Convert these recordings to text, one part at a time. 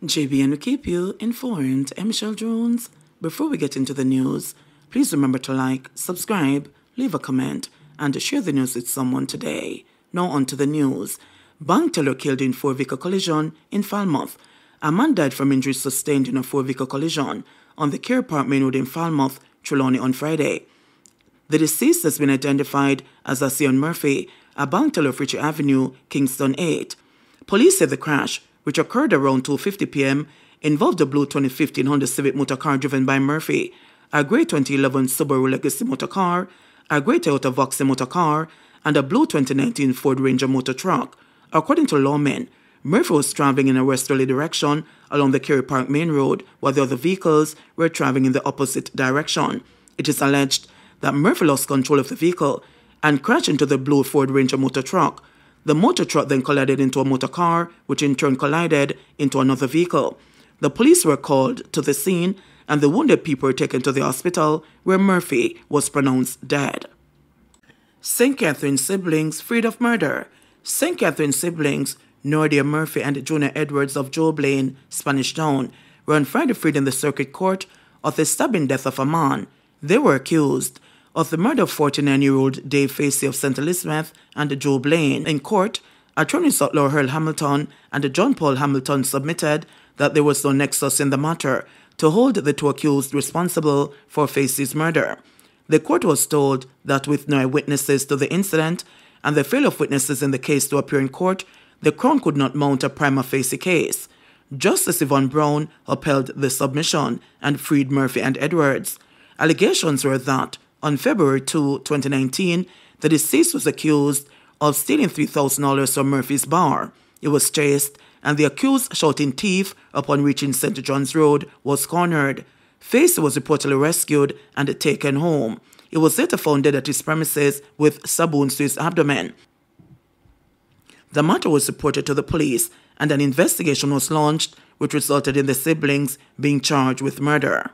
JBNN will keep you informed. I'm Michelle Jones. Before we get into the news, please remember to like, subscribe, leave a comment, and share the news with someone today. Now on to the news. Bank teller killed in four-vehicle collision in Falmouth. A man died from injuries sustained in a four-vehicle collision on the Care Park Main Road in Falmouth, Trelawney on Friday. The deceased has been identified as Asian Murphy, a bank teller of Ritchie Avenue, Kingston 8. Police said the crash, which occurred around 2:50 p.m., involved a blue 2015 Honda Civic motor car driven by Murphy, a grey 2011 Subaru Legacy motor car, a grey Toyota Vauxhall motor car, and a blue 2019 Ford Ranger motor truck. According to lawmen, Murphy was traveling in a westerly direction along the Care Park Main Road, while the other vehicles were traveling in the opposite direction. It is alleged that Murphy lost control of the vehicle and crashed into the blue Ford Ranger motor truck. The motor truck then collided into a motor car, which in turn collided into another vehicle. The police were called to the scene, and the wounded people were taken to the hospital, where Murphy was pronounced dead. St. Katherine siblings freed of murder. St. Katherine siblings, Nordia Murphy and Junior Edwards of Joe Blaine, Spanish Town, were on Friday freed in the circuit court of the stabbing death of a man. They were accused of the murder of 49-year-old Dave Facey of St. Elizabeth and Joe Blaine. In court, attorneys Laura Earl Hamilton and John Paul Hamilton submitted that there was no nexus in the matter to hold the two accused responsible for Facey's murder. The court was told that with no eyewitnesses to the incident and the failure of witnesses in the case to appear in court, the Crown could not mount a prima facie case. Justice Yvonne Brown upheld the submission and freed Murphy and Edwards. Allegations were that on February 2, 2019, the deceased was accused of stealing $3,000 from Murphy's bar. He was chased, and the accused, shouting thief upon reaching St. John's Road, was cornered. Facey was reportedly rescued and taken home. He was later found dead at his premises with stab wounds to his abdomen. The matter was reported to the police, and an investigation was launched, which resulted in the siblings being charged with murder.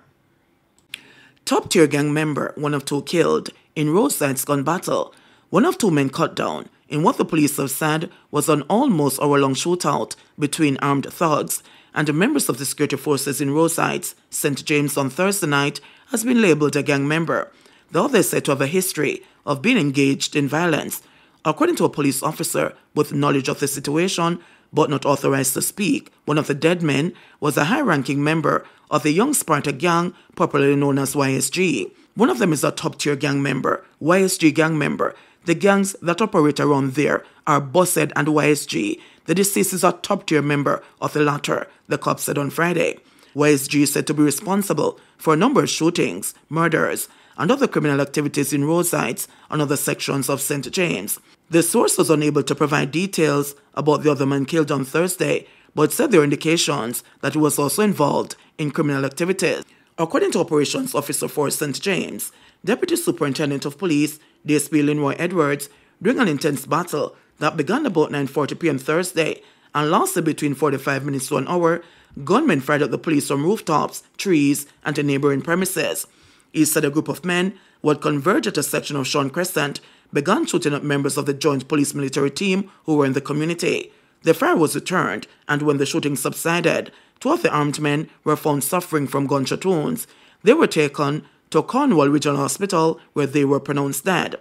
Top-tier gang member, one of two killed, in roadside gun battle. One of two men cut down in what the police have said was an almost hour-long shootout between armed thugs and members of the security forces in Roadsides, St. James on Thursday night, has been labeled a gang member. The other is said to have a history of being engaged in violence. According to a police officer with knowledge of the situation but not authorized to speak, one of the dead men was a high-ranking member of the Young Sparta gang, popularly known as YSG. One of them is a top-tier gang member, YSG gang member. The gangs that operate around there are Bossed and YSG. The deceased is a top-tier member of the latter, the cops said on Friday. YSG is said to be responsible for a number of shootings, murders, and other criminal activities in roadsides and other sections of St. James. The source was unable to provide details about the other man killed on Thursday, but said there were indications that he was also involved in criminal activities. According to Operations Officer for St. James, Deputy Superintendent of Police DSP Linroy Edwards, during an intense battle that began about 9:40 p.m. Thursday and lasted between 45 minutes to an hour, gunmen fired at the police from rooftops, trees, and to neighboring premises. He said a group of men who had converged at a section of Sean Crescent began shooting at members of the Joint Police Military Team who were in the community. The fire was returned, and when the shooting subsided, two of the armed men were found suffering from gunshot wounds. They were taken to Cornwall Regional Hospital, where they were pronounced dead.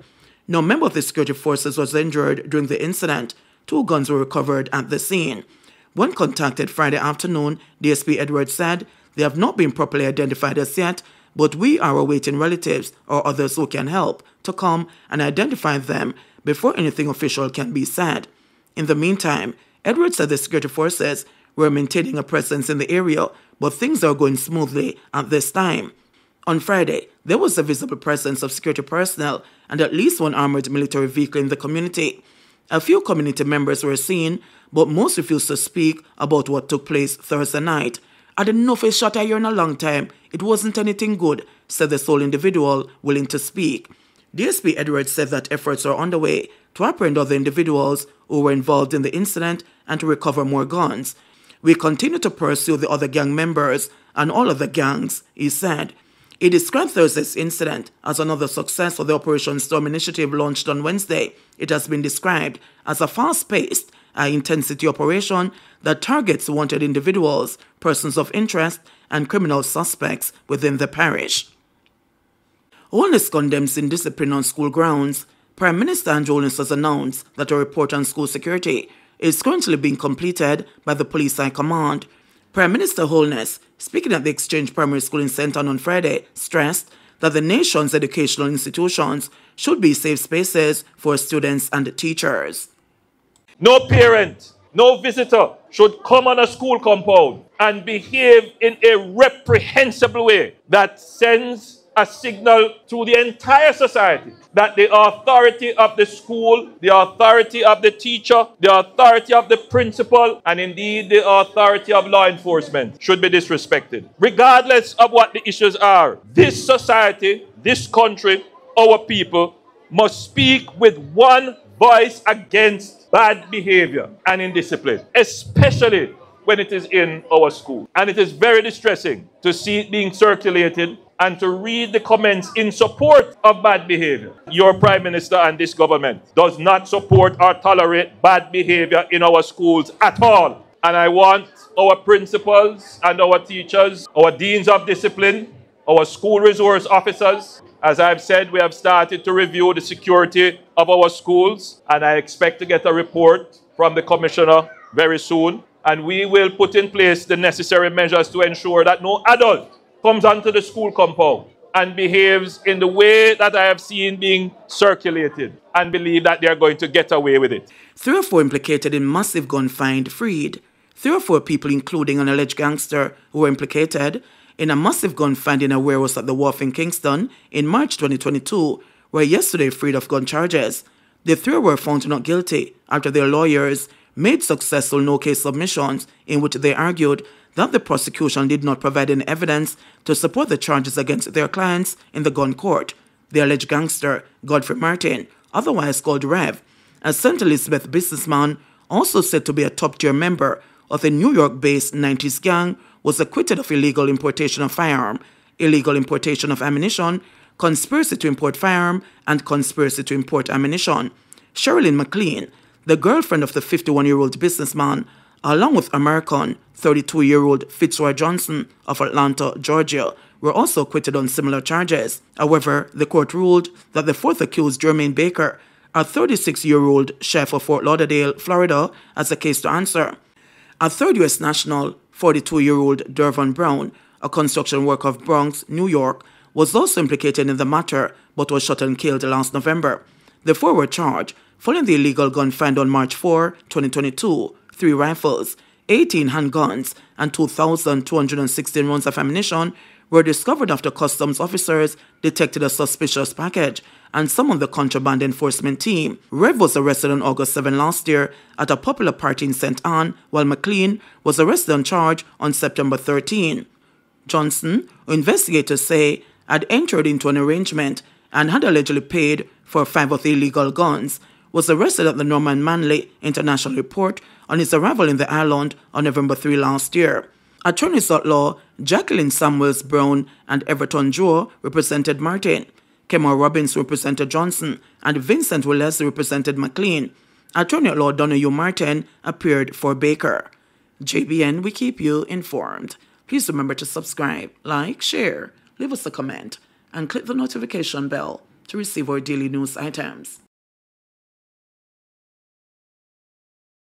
No member of the security forces was injured during the incident. Two guns were recovered at the scene. When contacted Friday afternoon, DSP Edwards said they have not been properly identified as yet, but we are awaiting relatives or others who can help to come and identify them before anything official can be said. In the meantime, Edwards said the security forces were maintaining a presence in the area, but things are going smoothly at this time. On Friday, there was a visible presence of security personnel and at least one armored military vehicle in the community. A few community members were seen, but most refused to speak about what took place Thursday night. "I didn't know if a shot here in a long time. It wasn't anything good," said the sole individual willing to speak. DSP Edwards said that efforts are underway to apprehend other individuals who were involved in the incident and to recover more guns. "We continue to pursue the other gang members and all other gangs," he said. He described Thursday's incident as another success of the Operation Storm initiative launched on Wednesday. It has been described as a fast-paced high-intensity operation that targets wanted individuals, persons of interest, and criminal suspects within the parish. Holness condemns indiscipline on school grounds. Prime Minister Andrew Holness has announced that a report on school security is currently being completed by the Police High Command. Prime Minister Holness, speaking at the Exchange Primary School in St. Ann on Friday, stressed that the nation's educational institutions should be safe spaces for students and teachers. No parent, no visitor should come on a school compound and behave in a reprehensible way that sends a signal to the entire society that the authority of the school, the authority of the teacher, the authority of the principal, and indeed the authority of law enforcement should be disrespected. Regardless of what the issues are, this society, this country, our people must speak with one voice against bad behavior and indiscipline, especially when it is in our school. And it is very distressing to see it being circulated and to read the comments in support of bad behavior. Your Prime Minister and this government does not support or tolerate bad behavior in our schools at all. And I want our principals and our teachers, our deans of discipline, our school resource officers. As I've said, we have started to review the security of our schools, and I expect to get a report from the Commissioner very soon. And we will put in place the necessary measures to ensure that no adult comes onto the school compound and behaves in the way that I have seen being circulated and believe that they are going to get away with it. 3 or 4 implicated in massive gun find freed. 3 or 4 people, including an alleged gangster, who were implicated in a massive gun find in a warehouse at the Wharf in Kingston in March 2022, were yesterday freed of gun charges. The 3 were found not guilty after their lawyers made successful no-case submissions in which they argued that the prosecution did not provide any evidence to support the charges against their clients in the gun court. The alleged gangster, Godfrey Martin, otherwise called Rev, a St. Elizabeth businessman, also said to be a top-tier member of the New York-based 90s gang, was acquitted of illegal importation of firearm, illegal importation of ammunition, conspiracy to import firearm, and conspiracy to import ammunition. Sherilyn McLean, the girlfriend of the 51-year-old businessman, along with American 32-year-old Fitzroy Johnson of Atlanta, Georgia, were also acquitted on similar charges. However, the court ruled that the 4th accused, Jermaine Baker, a 36-year-old chef of Fort Lauderdale, Florida, has a case to answer. A 3rd U.S. national, 42-year-old Dervon Brown, a construction worker of Bronx, New York, was also implicated in the matter but was shot and killed last November. The 4 were charged following the illegal gun found on March 4, 2022, 3 rifles, 18 handguns, and 2,216 rounds of ammunition were discovered after customs officers detected a suspicious package and summoned the contraband enforcement team. Rev was arrested on August 7 last year at a popular party in St. Ann, while McLean was arrested on charge on September 13. Johnson, who investigators say had entered into an arrangement and had allegedly paid for 5 of the illegal guns, was arrested at the Norman Manley International Airport on his arrival in the island on November 3 last year. Attorneys at law Jacqueline Samuels Brown and Everton Joe represented Martin. Kemar Robbins represented Johnson, and Vincent Willis represented McLean. Attorney at law Donahue Martin appeared for Baker. JBN, we keep you informed. Please remember to subscribe, like, share, leave us a comment, and click the notification bell to receive our daily news items.